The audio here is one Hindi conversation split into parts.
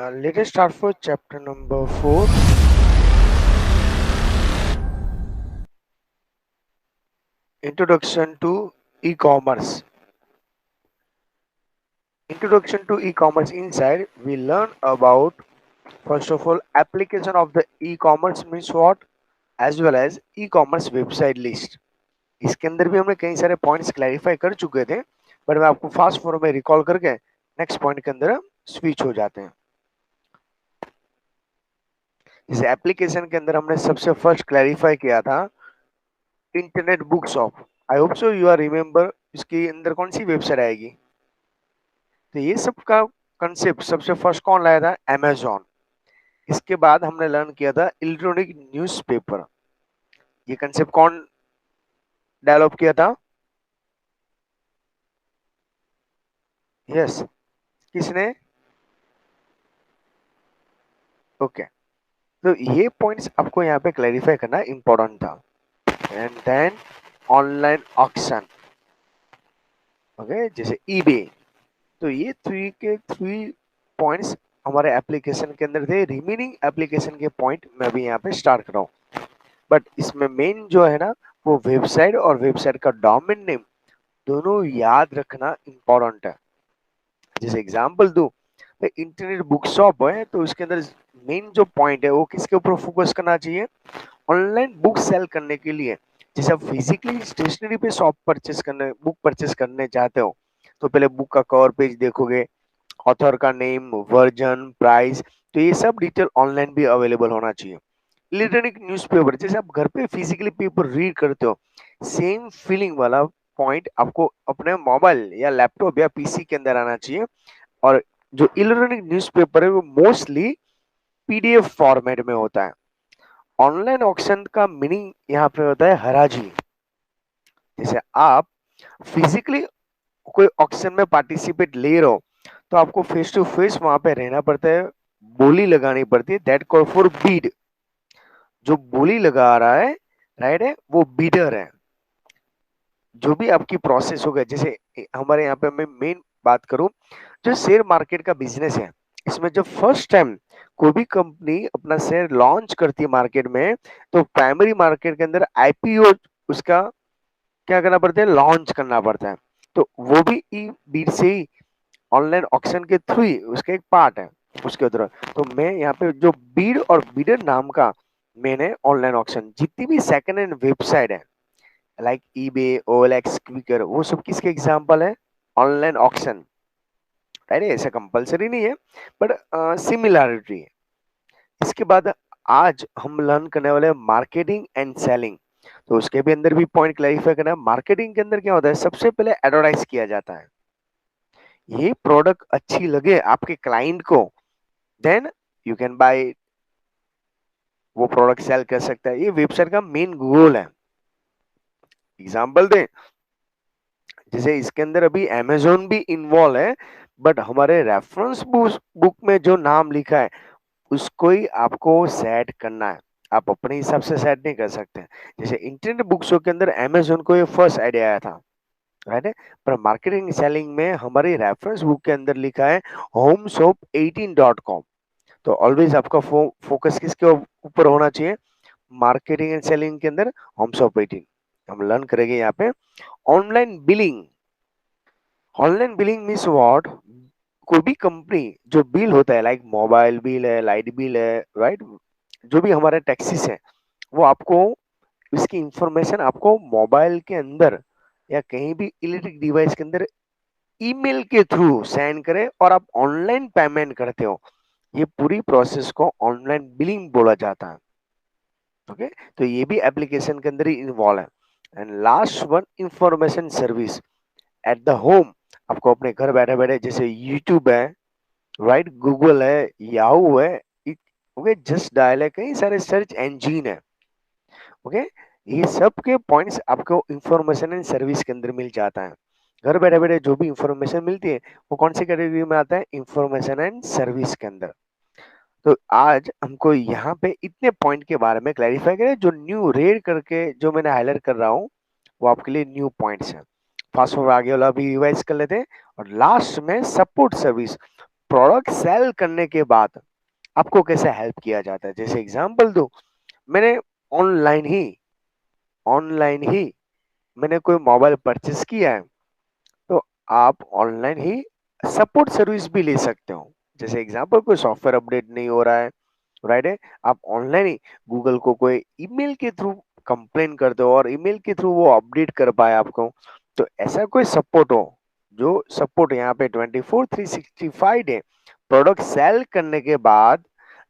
Let us start for chapter number 4. Introduction to e-commerce. Introduction to e-commerce. Inside we learn about, first of all, application of the e-commerce means what, as well as e-commerce website list. इसके अंदर भी हमने कई सारे पॉइंट्स क्लैरिफाई कर चुके थे, बट मैं आपको फास्ट फॉरवर्ड में रिकॉल करके नेक्स्ट पॉइंट के अंदर स्विच हो जाते हैं। इस एप्लीकेशन के अंदर हमने सबसे फर्स्ट क्लैरिफाई किया था internet book shop. I hope so you are remember इसके अंदर कौन सी वेबसाइट आएगी। तो ये सब का कंसेप्ट सबसे फर्स्ट कौन लाया था, अमेजोन। इसके बाद हमने लर्न किया था इलेक्ट्रॉनिक न्यूज़पेपर। ये कंसेप्ट कौन डेवलप किया था, यस किसने, ओके। तो ये पॉइंट्स आपको यहाँ पे क्लैरिफाई करना इंपॉर्टेंट था। And then online auction, okay, जैसे ईबे। तो ये थ्री पॉइंट्स हमारे एप्लीकेशन के अंदर थे। रिमेनिंग एप्लीकेशन के पॉइंट मैं अभी यहाँ पे स्टार्ट कर रहा हूँ, बट इसमें मेन जो है ना वो वेबसाइट और वेबसाइट का डोमेन नेम दोनों याद रखना इंपॉर्टेंट है। जैसे एग्जांपल दूं, इंटरनेट बुक शॉप है तो उसके अंदर मेन जो पॉइंट है वो किसके ऊपर फोकस करना चाहिए, ऑनलाइन बुक सेल करने के लिए। जैसे आप फिजिकली स्टेशनरी पे शॉप परचेस करने, बुक परचेस करने चाहते हो, तो पहले बुक का कवर पेज देखोगे, ऑथर का नेम, वर्जन, प्राइस, तो ये सब डिटेल ऑनलाइन भी अवेलेबल होना चाहिए। इलेक्ट्रॉनिक न्यूज़पेपर, जैसे आप घर पे फिजिकली पेपर रीड करते हो, सेम फीलिंग वाला पॉइंट आपको अपने मोबाइल या लैपटॉप या पीसी के अंदर आना चाहिए। और जो इलेक्ट्रॉनिक न्यूज़पेपर है वो मोस्टली पीडीएफ फॉर्मेट में होता है। ऑनलाइन ऑक्शन का मीनिंग यहाँ पे होता है हराजी। जैसे आप फिजिकली कोई ऑक्शन में पार्टिसिपेट ले रहे हो तो आपको फेस टू फेस वहां पे रहना पड़ता है, बोली लगानी पड़ती है, दैट कॉल फॉर बीड। जो बोली लगा रहा है, राइट है, वो बीडर है। जो भी आपकी प्रोसेस होगा, जैसे हमारे यहाँ पे मैं मेन बात करूं, जो शेयर मार्केट का बिजनेस है, इसमें जब फर्स्ट टाइम कोई भी कंपनी अपना शेयर लॉन्च करती है मार्केट में, तो प्राइमरी मार्केट के अंदर आईपीओ उसका क्या करना पड़ता है, लॉन्च करना पड़ता है। तो वो भी ई बीड से ही, ऑनलाइन ऑक्शन के थ्रू ही उसका एक पार्ट है उसके उधर। तो मैं यहाँ पे जो बीड और बीडर नाम का मैंने ऑनलाइन ऑक्शन, जितनी भी सेकंड हैंड वेबसाइट है लाइक ईबे, ओएलएक्स, क्विकर, वो सब किसके एग्जांपल है, ऑनलाइन ऑक्शन। राइट, ऐसा कंपलसरी नहीं है, बट सिमिलरिटी है। इसके बाद आज हम लर्न करने वाले हैं मार्केटिंग एंड सेलिंग। तो उसके भी अंदर भी पॉइंट क्लैरिफाई करना है। मार्केटिंग के अंदर क्या होता है, सबसे पहले एडवर्टाइज किया जाता है, ये प्रोडक्ट अच्छी लगे आपके क्लाइंट को, देन यू कैन बाय, वो प्रोडक्ट सेल कर सकता है। ये वेबसाइट का मेन गोल है। एग्जांपल दें, जैसे इसके अंदर अभी अमेजोन भी इन्वॉल्व है, बट हमारे रेफरेंस बुक में जो नाम लिखा है उसको ही आपको सेट करना है, आप अपने हिसाब से सेट नहीं कर सकते। जैसे इंटरनेट बुक शॉप के अंदर अमेजोन को ये फर्स्ट आइडिया आया था, राइट है, पर मार्केटिंग सेलिंग में हमारी रेफरेंस बुक के अंदर लिखा है homeshop18.com। तो ऑलवेज आपका फोकस किसके ऊपर होना चाहिए, मार्केटिंग एंड सेलिंग के अंदर होमशॉप 18। हम लर्न करेंगे यहाँ पे online billing. Online billing means what, कोई भी कंपनी जो बिल होता है, लाइक मोबाइल बिल है, लाइट बिल है, राइट, जो भी हमारे टैक्सीज है, वो आपको इसकी इंफॉर्मेशन आपको मोबाइल के अंदर या कहीं भी इलेक्ट्रिक डिवाइस के अंदर ईमेल के थ्रू सेंड करे और आप ऑनलाइन पेमेंट करते हो। ये पूरी प्रोसेस को ऑनलाइन बिलिंग बोला जाता है। ओके, तो ये भी एप्लीकेशन के अंदर ही इन्वॉल्व है। And last one, information service at the home. आपको अपने घर बैठे बैठे, जैसे यूट्यूब है, राइट, गूगल है, याहू है, ओके, जस्ट डायल है, कई सारे सर्च इंजन है, ओके, ये सब के पॉइंट्स आपको इंफॉर्मेशन एंड सर्विस के अंदर मिल जाता है। घर बैठे बैठे जो भी इंफॉर्मेशन मिलती है वो कौन सी कैटेगरी में आता है, इंफॉर्मेशन एंड सर्विस के अंदर। तो आज हमको यहाँ पे इतने पॉइंट के बारे में क्लैरिफाई करें, जो न्यू रेड करके जो मैंने हाईलाइट कर रहा हूँ वो आपके लिए न्यू पॉइंट्स हैं। फास्ट फॉरवर्ड आगे वाला भी रिवाइज कर लेते हैं। और लास्ट में सपोर्ट सर्विस, प्रोडक्ट सेल करने के बाद आपको कैसे हेल्प किया जाता है, जैसे एग्जांपल दूं, मैंने ऑनलाइन ही ऑनलाइन ही मैंने कोई मोबाइल परचेस किया है, तो आप ऑनलाइन ही सपोर्ट सर्विस भी ले सकते हो। जैसे एग्जांपल कोई सॉफ्टवेयर अपडेट नहीं हो रहा है, राइट है, आप ऑनलाइन ही गूगल को कोई ईमेल के थ्रू कंप्लेन करते हो और ईमेल के थ्रू वो अपडेट कर पाए आपको। तो ऐसा कोई सपोर्ट हो, जो सपोर्ट यहाँ पे 24/365 डे प्रोडक्ट सेल करने के बाद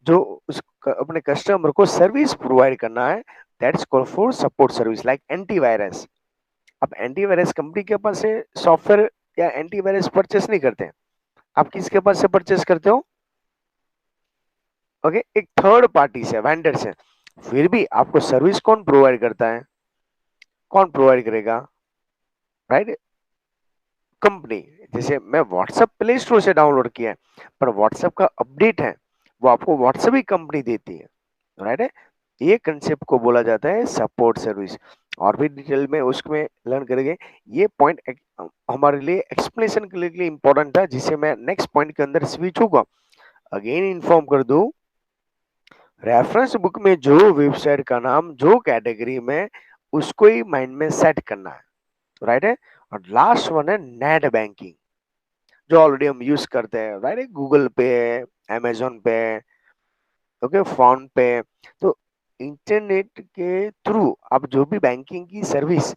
जो उस अपने कस्टमर को सर्विस प्रोवाइड करना है, that's called for support service like antivirus. आप एंटीवायरस कंपनी के पास से सॉफ्टवेयर या एंटीवायरस परचेस नहीं करते, आप किसके पास से परचेस करते हो? ओके, एक थर्ड पार्टी से, वेंडर से। फिर भी आपको सर्विस कौन प्रोवाइड करता है? कौन प्रोवाइड करेगा? Right, company. जैसे मैं व्हाट्सएप प्ले स्टोर से डाउनलोड किया है, पर व्हाट्सएप का अपडेट है वो आपको व्हाट्सएप ही कंपनी देती है, राइट है। ये कंसेप्ट को बोला जाता है सपोर्ट सर्विस। और भी डिटेल में उसमें लर्न करेंगे। ये पॉइंट हमारे लिए एक्सप्लेनेशन के लिए इंपॉर्टेंट था, जिसे मैं नेक्स्ट पॉइंट के अंदर स्विच होगा। अगेन इन्फॉर्म कर दूं, रेफरेंस बुक में जो वेबसाइट का नाम जो कैटेगरी में, उसको ही माइंड में सेट करना है, राइट है। और लास्ट वन है नेट बैंकिंग, जो ऑलरेडी हम यूज करते हैं, राइट है, गूगल पे, अमेजोन पे, ओके, फोन पे। तो इंटरनेट के थ्रू आप जो भी बैंकिंग की सर्विस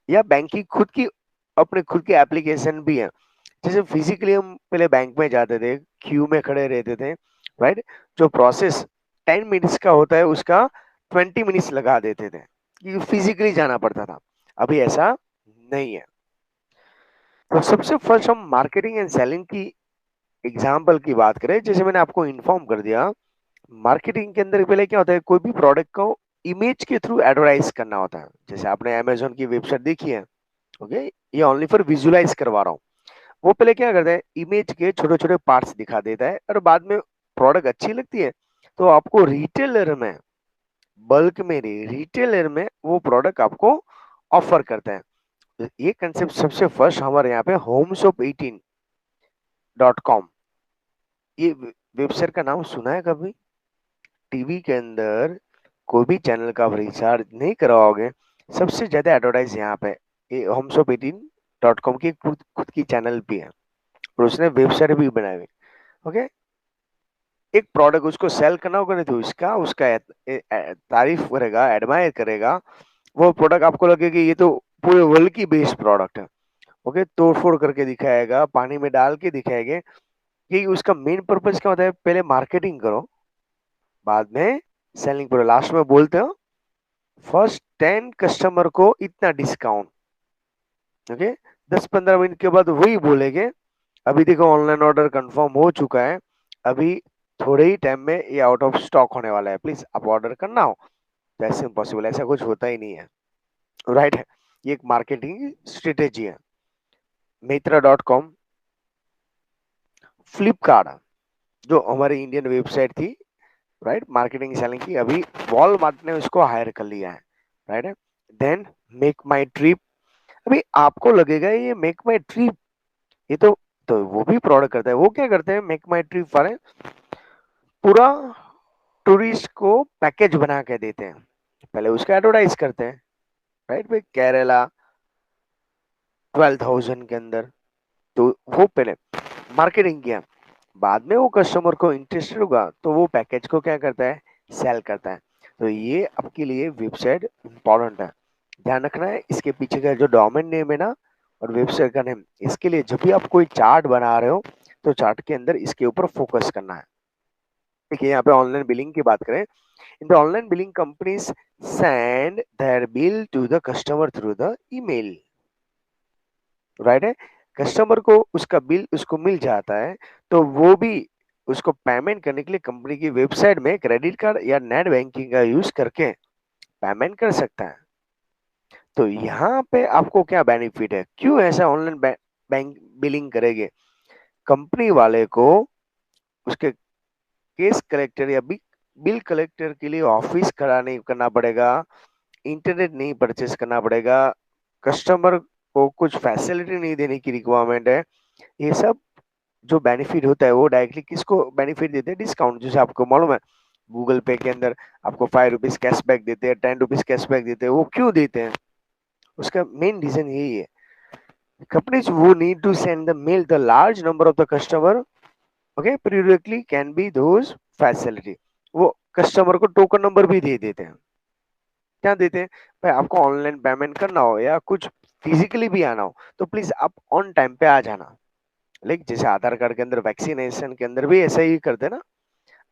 या बैंकिंग खुद की, अपने खुद की एप्लीकेशन भी है। जैसे फिजिकली हम पहले बैंक में जाते थे, क्यू में खड़े रहते थे, राइट, जो प्रोसेस 10 मिनट्स का होता है उसका 20 मिनट्स लगा देते थे, कि फिजिकली जाना पड़ता था। अभी ऐसा नहीं है। तो सबसे फर्स्ट हम मार्केटिंग एंड सेलिंग की एग्जाम्पल की बात करें, जैसे मैंने आपको इन्फॉर्म कर दिया, मार्केटिंग के अंदर पहले क्या होता है, कोई भी प्रोडक्ट को इमेज के थ्रू एडवर्टाइज करना होता है। जैसे आपने अमेजोन की वेबसाइट देखी है, ओके, ये ओनली फॉर विजुलाइज करवा रहा हूँ। वो पहले क्या करता है, इमेज के छोटे छोटे पार्ट्स दिखा देता है, और बाद में प्रोडक्ट अच्छी लगती है तो आपको रिटेलर में, बल्क में रिटेलर में वो प्रोडक्ट आपको ऑफर करता है। तो ये कंसेप्ट सबसे फर्स्ट हमारे यहाँ पे homeshop18.com, ये वेबसाइट का नाम सुना है कभी? टीवी के अंदर कोई भी चैनल का आप रिचार्ज नहीं करवाओगे, सबसे ज्यादा एडवर्टाइज यहाँ पे ये homeshop18.com की खुद की चैनल भी है, और उसने वेबसाइट भी बनाई हुई। ओके, एक प्रोडक्ट उसको सेल करना होगा नहीं तो इसका उसका तारीफ करेगा, एडमायर करेगा। वो प्रोडक्ट आपको लगे कि ये तो पूरे वर्ल्ड की बेस्ट प्रोडक्ट है, ओके, तोड़ फोड़ करके दिखाएगा, पानी में डाल के दिखाएंगे। कि उसका मेन पर्पज क्या होता है, पहले मार्केटिंग करो, बाद में सेलिंग करो, लास्ट में बोलते हो फर्स्ट 10 कस्टमर को इतना डिस्काउंट, ओके। 10-15 मिनट के बाद वही बोलेंगे, अभी देखो ऑनलाइन ऑर्डर कंफर्म हो चुका है, अभी थोड़े ही टाइम में ये आउट ऑफ स्टॉक होने वाला है, प्लीज आप ऑर्डर करना हो। तो ऐसे इम्पॉसिबल, ऐसा कुछ होता ही नहीं है, राइट है। ये एक मार्केटिंग स्ट्रेटेजी है। मित्रा.com, फ्लिपकार्ट, जो हमारी इंडियन वेबसाइट थी, राइट, मार्केटिंग सेलिंग की, अभी वॉलमार्ट ने उसको हायर कर लिया है, राइट है। देन मेक माई ट्रिप, अभी आपको लगेगा ये मेक माई ट्रिप, ये तो वो भी प्रोडक्ट करता है। वो क्या करते हैं मेक माई ट्रिप वाले, पूरा टूरिस्ट को पैकेज बना के देते हैं, पहले उसका एडवर्टाइज करते हैं, राइट भाई, केरला 12,000 के अंदर, तो वो पहले मार्केटिंग किया, बाद में वो कस्टमर को इंटरेस्टेड होगा तो वो पैकेज को क्या करता है, सेल करता है। तो ये आपके लिए वेबसाइट इंपॉर्टेंट है, ध्यान रखना है इसके पीछे का जो डोमेन नेम है ना, और वेबसाइट का नेम, इसके लिए जब भी आप कोई चार्ट बना रहे हो तो चार्ट के अंदर इसके ऊपर फोकस करना है। देखिए यहाँ पे ऑनलाइन बिलिंग की बात करें, in the online billing companies send their bill to the customer through the email, right है। कस्टमर को उसका बिल उसको मिल जाता है, तो वो भी उसको पेमेंट करने के लिए कंपनी की वेबसाइट में क्रेडिट कार्ड या नेट बैंकिंग का यूज करके पेमेंट कर सकता है। तो यहाँ पे आपको क्या बेनिफिट है, क्यों ऐसा ऑनलाइन बैंक बिलिंग करेंगे? कंपनी वाले को उसके केस कलेक्टर या बिल कलेक्टर के लिए ऑफिस खड़ा नहीं करना पड़ेगा, इंटरनेट नहीं परचेस करना पड़ेगा, कस्टमर को कुछ फैसिलिटी नहीं देने की रिक्वायरमेंट है, ये सब जो बेनिफिट होता है वो डायरेक्टली किसको बेनिफिट देते हैं? डिस्काउंट। जैसे आपको मालूम है गूगल पे के अंदर आपको 5 रुपीज कैशबैक देते हैं, 10 रुपीज कैशबैक देते हैं। वो क्यों देते हैं? उसका मेन रीजन यही है, companies who need to send the mail the large number of the customer, okay, periodically can be those facility। वो कस्टमर को टोकन नंबर भी दे देते हैं। क्या देते हैं? भाई आपको ऑनलाइन पेमेंट करना हो या कुछ फिजिकली भी आना हो तो प्लीज आप ऑन टाइम पे आ जाना। लाइक जैसे आधार कार्ड के अंदर वैक्सीनेशन के अंदर भी ऐसा ही करते हैं ना,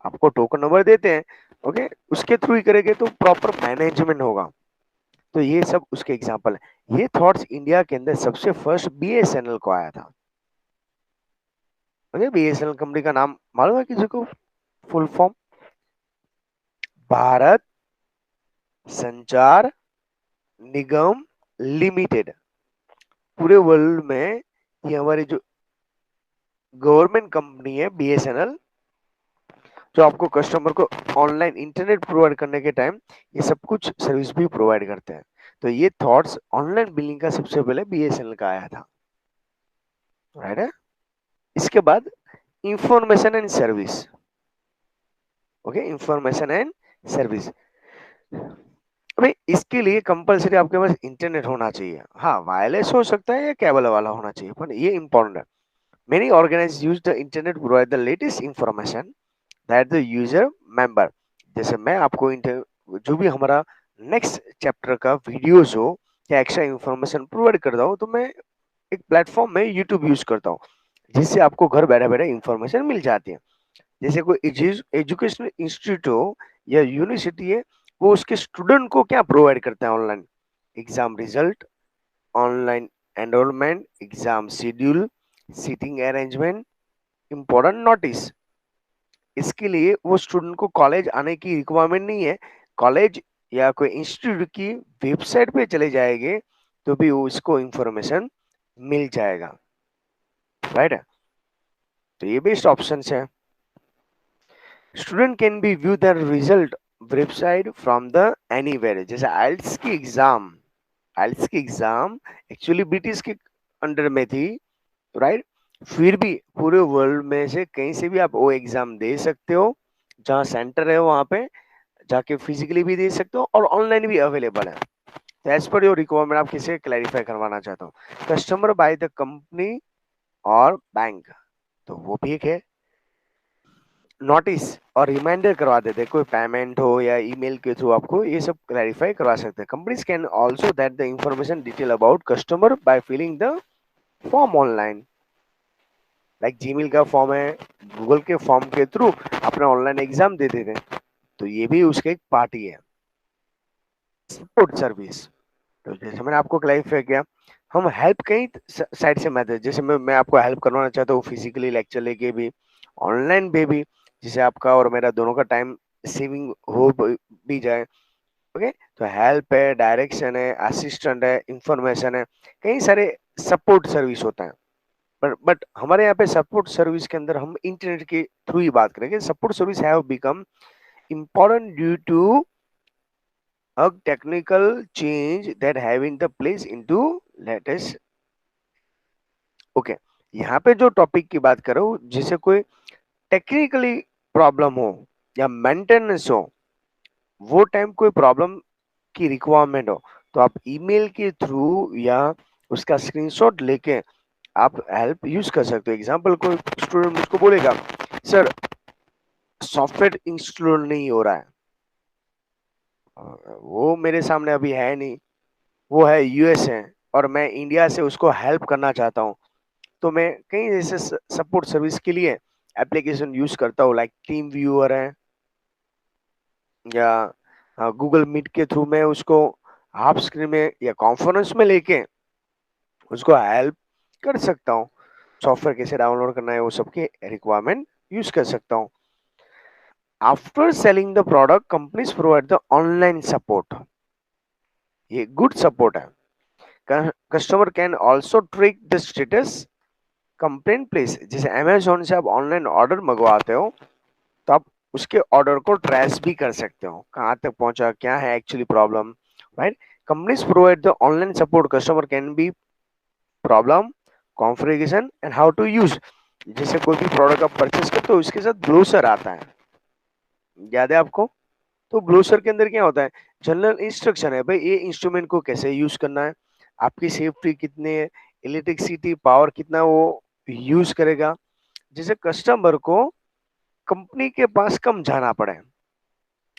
आपको टोकन नंबर देते हैं, ओके, उसके थ्रू ही करेंगे तो प्रॉपर मैनेजमेंट होगा। तो ये सब उसके एग्जांपल है। ये थॉट्स इंडिया के अंदर सबसे फर्स्ट बीएसएनएल को आया था। ओके, बीएसएनएल कंपनी का नाम मालूम है किसी को? फुल फॉर्म भारत संचार निगम लिमिटेड। पूरे वर्ल्ड में ये हमारी जो गवर्नमेंट कंपनी है बीएसएनएल, जो आपको कस्टमर को ऑनलाइन इंटरनेट प्रोवाइड करने के टाइम ये सब कुछ सर्विस भी प्रोवाइड करते हैं। तो ये थॉट्स ऑनलाइन बिलिंग का सबसे पहले बीएसएनएल का आया था, राइट है। इसके बाद information and service. Okay, information and service. अभी इसके लिए कंपलसरी आपके पास इंटरनेट होना चाहिए। हाँ, वायरलेस हो सकता है या केबल वाला होना चाहिए, पर ये इंपॉर्टेंट है। Many organise use the internet provide the latest information that the user member. जैसे मैं आपको जो भी हमारा नेक्स्ट चैप्टर का वीडियोस हो या एक्स्ट्रा इंफॉर्मेशन प्रोवाइड करता हूँ, तो मैं एक प्लेटफॉर्म में यूट्यूब यूज करता हूँ, जिससे आपको घर बैठे बैठे इंफॉर्मेशन मिल जाती है। जैसे कोई एजुकेशनल इंस्टीट्यूट हो या यूनिवर्सिटी है, वो उसके स्टूडेंट को क्या प्रोवाइड करता है? Online exam result, online enrolment, exam schedule, seating arrangement, important notice. इसके लिए वो स्टूडेंट को कॉलेज आने की रिक्वायरमेंट नहीं है। कॉलेज या कोई इंस्टीट्यूट की वेबसाइट पे चले जाएंगे तो भी वो इसको इंफॉर्मेशन मिल जाएगा, राइट। तो ये बेस्ट ऑप्शन है। Student can be view the result website from the anywhere. जैसे आइल्स की एग्जाम, आइल्स की एग्जाम एक्चुअली ब्रिटिश के अंडर में थी, राइट। फिर भी पूरे वर्ल्ड में से कहीं से भी आप वो एग्जाम दे सकते हो, जहाँ सेंटर है वहां पे जाके फिजिकली भी दे सकते हो और ऑनलाइन भी अवेलेबल है। तो एज पर योर रिक्वायरमेंट आप किसे क्लैरिफाई करवाना चाहता हूँ? कस्टमर बाय द कंपनी और बैंक, तो वो भी एक है। नोटिस और रिमाइंडर करवा देते हैं, कोई पेमेंट हो या ईमेल के थ्रू आपको ये सब क्लैरिफाई करवा सकते हैं। Companies can also that the information detail about customer by filling the form online. Like Gmail का फॉर्म है, गूगल के फॉर्म के थ्रू अपना ऑनलाइन एग्जाम दे देते हैं, तो ये भी उसके एक पार्ट ही है। सपोर्ट सर्विस, तो जैसे मैंने आपको क्लैरिफाई किया, हम हेल्प कई साइड से मेथड, जैसे मैं आपको हेल्प करवाना चाहता हूँ फिजिकली लेक्चर लेके भी, ऑनलाइन पे भी, जिसे आपका और मेरा दोनों का टाइम सेविंग हो भी जाए। ओके, तो हेल्प है, डायरेक्शन है, असिस्टेंट है, इंफॉर्मेशन है, कई सारे सपोर्ट सर्विस होता है। बट हमारे यहाँ पे सपोर्ट सर्विस के अंदर हम इंटरनेट के थ्रू ही बात करेंगे। Support service have become important due to a technical change that having the place into latest। Okay, यहाँ पे जो टॉपिक की बात करो, जिसे कोई टेक्निकली प्रॉब्लम हो या मेंटेनेंस हो, वो टाइम कोई प्रॉब्लम की रिक्वायरमेंट हो, तो आप ईमेल के थ्रू या उसका स्क्रीनशॉट लेके आप हेल्प यूज कर सकते हो। एग्जाम्पल, कोई स्टूडेंट मुझको बोलेगा सर सॉफ्टवेयर इंस्टॉल नहीं हो रहा है, वो मेरे सामने अभी है नहीं, वो है यूएस है और मैं इंडिया से उसको हेल्प करना चाहता हूँ, तो मैं कई ऐसे सपोर्ट सर्विस के लिए एप्लीकेशन यूज करता हूँ, लाइक टीम व्यूअर है या गूगल मीट के थ्रू मैं उसको हाफ स्क्रीन में या कॉन्फ्रेंस में लेके उसको हेल्प कर सकता हूँ। सॉफ्टवेयर कैसे डाउनलोड करना है वो सबके रिक्वायरमेंट यूज कर सकता हूँ। After selling the product companies provide the online support, ये गुड सपोर्ट है। Customer can also track the status complaint place. जैसे अमेजोन से आप ऑनलाइन ऑर्डर मंगवाते हो, तो आप उसके ऑर्डर को ट्रेस भी कर सकते हो, कहाँ तक पहुंचा, क्या है actually problem, right. Companies provide the online support, customer can be problem, configuration and how to use. जैसे कोई भी प्रोडक्ट आप परचेस करते हो उसके साथ ग्लोसर आता है, याद है आपको? तो ग्लोसर के अंदर क्या होता है, जनरल इंस्ट्रक्शन है भाई, ये इंस्ट्रूमेंट को कैसे यूज करना है, आपकी सेफ्टी कितने है, इलेक्ट्रिसिटी पावर कितना वो यूज करेगा, जिससे कस्टमर को कंपनी के पास कम जाना पड़े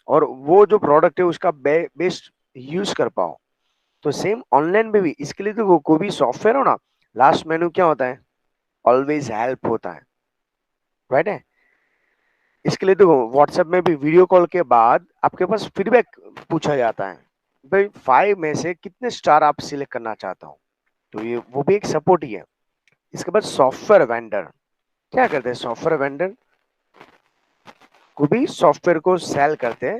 और वो जो प्रोडक्ट है उसका बेस्ट यूज कर पाओ। तो सेम ऑनलाइन में भी इसके लिए तो कोई भी सॉफ्टवेयर हो ना, लास्ट मेनू क्या होता है, ऑलवेज हेल्प होता है, राइट है? इसके लिए देखो व्हाट्सएप में भी वीडियो कॉल के बाद आपके पास फीडबैक पूछा जाता है, भाई 5 में से कितने स्टार आप सिलेक्ट करना चाहता हो। तो ये वो भी एक सपोर्ट ही है। इसके बाद सॉफ्टवेयर वेंडर क्या करते हैं, सॉफ्टवेयर वेंडर को भी सॉफ्टवेयर को सेल करते हैं,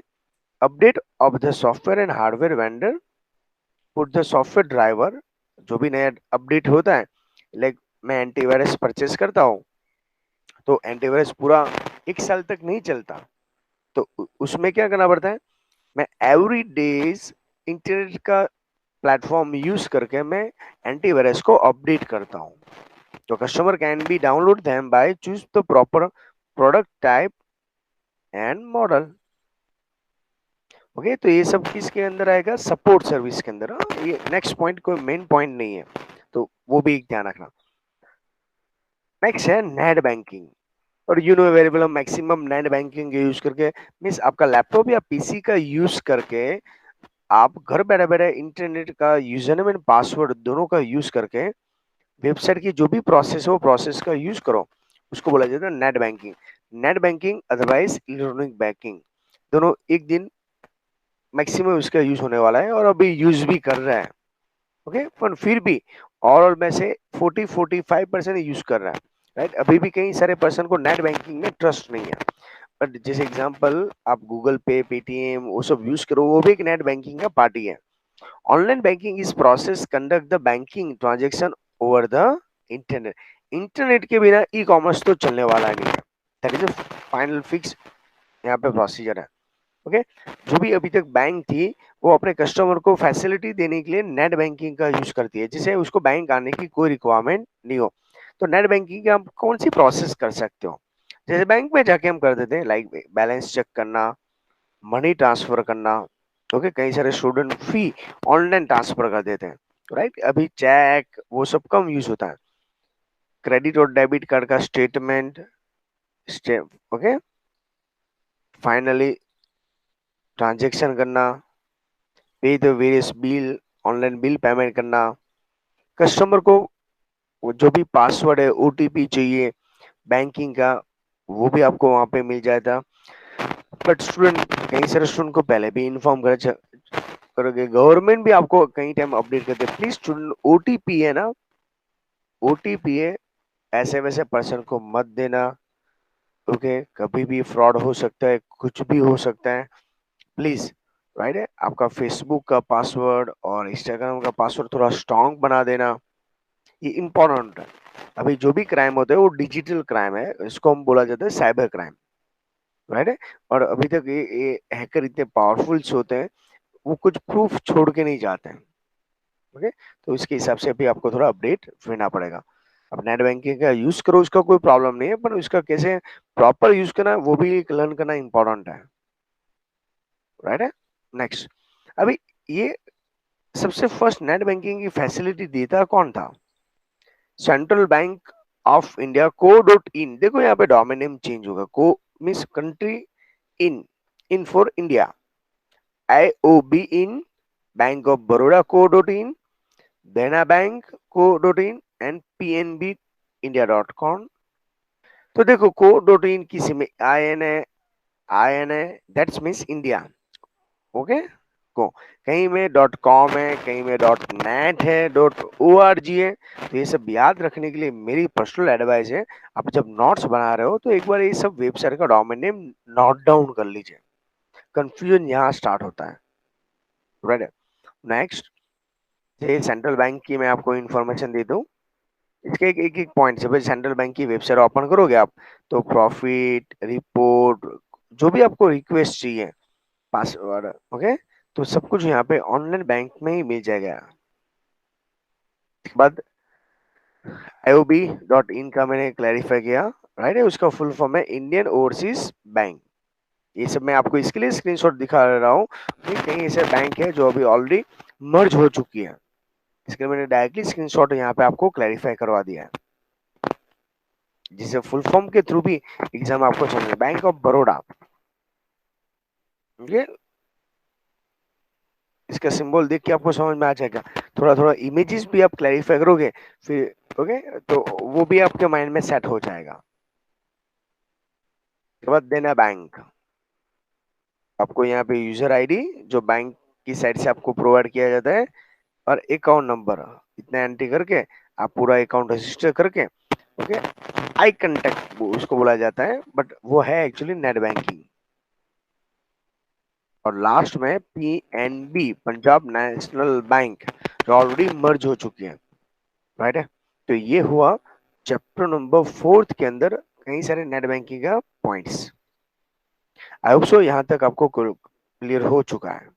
update of the software and hardware vendor put the software driver, जो भी नया अपडेट होता है, लाइक मैं एंटीवायरस परचेस करता हूँ तो एंटीवायरस पूरा 1 साल तक नहीं चलता, तो उसमें क्या करना पड़ता है, मैं एवरी डेज इंटरनेट का प्लेटफॉर्म यूज करके मैं एंटीवायरस को अपडेट करता हूँ। तो customer can B download them by choose the proper product type and model. Okay, तो ये सब किसके अंदर आएगा, सपोर्ट सर्विस के अंदर। ये नेक्स्ट पॉइंट कोई मेन पॉइंट नहीं है, तो वो भी एक ध्यान रखना। नेक्स्ट है नेट बैंकिंग। और you know available maximum net banking use करके, मीन्स आपका लैपटॉप या पीसी का यूज करके आप घर बैठे बैठे इंटरनेट का यूजर नेम एंड पासवर्ड दोनों का यूज करके वेबसाइट की जो भी प्रोसेस है वो प्रोसेस का यूज करो, उसको बोला जाता है net banking. Net banking otherwise electronic banking, दोनों एक दिन मैक्सिमम इसका यूज होने वाला है और अभी यूज भी कर रहा है। ओके, पर फिर भी ओवरऑल में से 40-45% यूज कर रहा है, राइट? अभी भी कई सारे पर्सन को नेट बैंकिंग में ट्रस्ट नहीं है, बट जैसे एग्जांपल आप गूगल पे, पेटीएम वो सब यूज करो, वो भी एक नेट बैंकिंग का पार्टी है। Online banking is process conduct the banking transaction over the internet. Internet के बिना ई कॉमर्स तो चलने वाला नहीं है, दैट इज फाइनल फिक्स यहाँ पे प्रोसीजर है। ओके, जो भी अभी तक बैंक थी वो अपने कस्टमर को फैसिलिटी देने के लिए नेट बैंकिंग का यूज करती है, जिसे उसको बैंक आने की कोई रिक्वायरमेंट नहीं हो। तो नेट बैंकिंग का आप कौन सी प्रोसेस कर सकते हो, जैसे बैंक में जाके हम कर देते हैं, लाइक बैलेंस चेक करना, मनी ट्रांसफर करना। ओके, कई सारे स्टूडेंट फी ऑनलाइन ट्रांसफर कर देते हैं, राइट? अभी चेक वो सब कम यूज होता है। क्रेडिट और डेबिट कार्ड का स्टेटमेंट, ओके, फाइनली ट्रांजेक्शन करना, पे the various bill, online bill payment करना, कस्टमर को वो जो भी पासवर्ड है, ओटीपी चाहिए बैंकिंग का, वो भी आपको वहां पे मिल जाता। बट स्टूडेंट, कई सारे स्टूडेंट को पहले भी इन्फॉर्म करोगे, गवर्नमेंट भी आपको कई टाइम अपडेट करते हैं, प्लीज स्टूडेंट ओटीपी है ना, ओटीपी है, ऐसे वैसे पर्सन को मत देना। ओके, कभी भी फ्रॉड हो सकता है, कुछ भी हो सकता है, प्लीज, राइट है? आपका फेसबुक का पासवर्ड और इंस्टाग्राम का पासवर्ड थोड़ा स्ट्रांग बना देना, ये इंपॉर्टेंट है। अभी जो भी क्राइम होता है वो डिजिटल क्राइम है, इसको हम बोला जाता है साइबर क्राइम, राइट है? और अभी तक ये हैकर इतने पावरफुल होते हैं, वो कुछ प्रूफ छोड़ के नहीं जाते हैं। ओके, तो इसके हिसाब से भी आपको थोड़ा अपडेट रहना पड़ेगा। अब नेट बैंकिंग का यूज करो, उसका कोई प्रॉब्लम नहीं है, पर उसका कैसे प्रॉपर यूज करना है वो भी लर्न करना इंपॉर्टेंट है, राइट है? नेक्स्ट, अभी ये सबसे फर्स्ट नेट बैंकिंग की फैसिलिटी देता कौन था? Central bank of India co dot in. देखो यहाँ पे डोमेन नेम चेंज होगा, co means country, in, in for India, I O B in, bank of Baroda co dot in, Dena bank co dot in and PNB India dot com. तो देखो को डॉट इन किसी में I N A that's means India, okay, co कहीं में डॉट कॉम है, कहीं में डॉट नेट है, डॉट ओ आर जी है। तो ये सब याद रखने के लिए मेरी पर्सनल एडवाइस है, आप जब नोट्स बना रहे हो तो एक बार ये सब वेबसाइट का डोमेन नेम नोट डाउन कर लीजिए, कंफ्यूजन यहाँ स्टार्ट होता है, राइट? नेक्स्ट, ये सेंट्रल बैंक की मैं आपको इन्फॉर्मेशन दे दूं, इसके एक एक, एक पॉइंट से, भाई सेंट्रल बैंक की वेबसाइट ओपन करोगे आप तो प्रॉफिट रिपोर्ट, जो भी आपको रिक्वेस्ट चाहिए, पासवर्ड, ओके, तो सब कुछ यहाँ पे ऑनलाइन बैंक में ही मिल जाएगा। बाद IOB डॉट इन का मैंने क्लैरिफाई किया, राइट है, उसका फुल फॉर्म है इंडियन ओवरसीज बैंक। ये सब मैं आपको इसके लिए स्क्रीनशॉट दिखा रहा हूँ कि कहीं ऐसे बैंक है जो अभी ऑलरेडी मर्ज हो चुकी है, इसके लिए मैंने डायरेक्टली स्क्रीनशॉट यहाँ पे आपको क्लैरिफाई करवा दिया है, जिसे फुल फॉर्म के थ्रू भी एग्जाम आपको समझ में। बैंक ऑफ बड़ौदा, ये इसका सिंबल देख के आपको समझ में आ जाएगा। थोड़ा थोड़ा इमेजेस भी आप क्लैरिफाई करोगे फिर, ओके, तो वो भी आपके माइंड में सेट हो जाएगा। उसके बाद देना बैंक, आपको यहाँ पे यूजर आईडी जो बैंक की साइड से आपको प्रोवाइड किया जाता है, और अकाउंट नंबर, इतना एंट्री करके आप पूरा अकाउंट रजिस्टर करके, ओके, आई कंटेक्ट उसको बोला जाता है, बट वो है एक्चुअली नेट बैंकिंग। और लास्ट में PNB, पंजाब नेशनल बैंक, जो ऑलरेडी मर्ज हो चुकी है, राइट है। तो ये हुआ चैप्टर नंबर 4 के अंदर कई सारे नेट बैंकिंग का पॉइंट्स। आई होप सो यहाँ तक आपको क्लियर हो चुका है।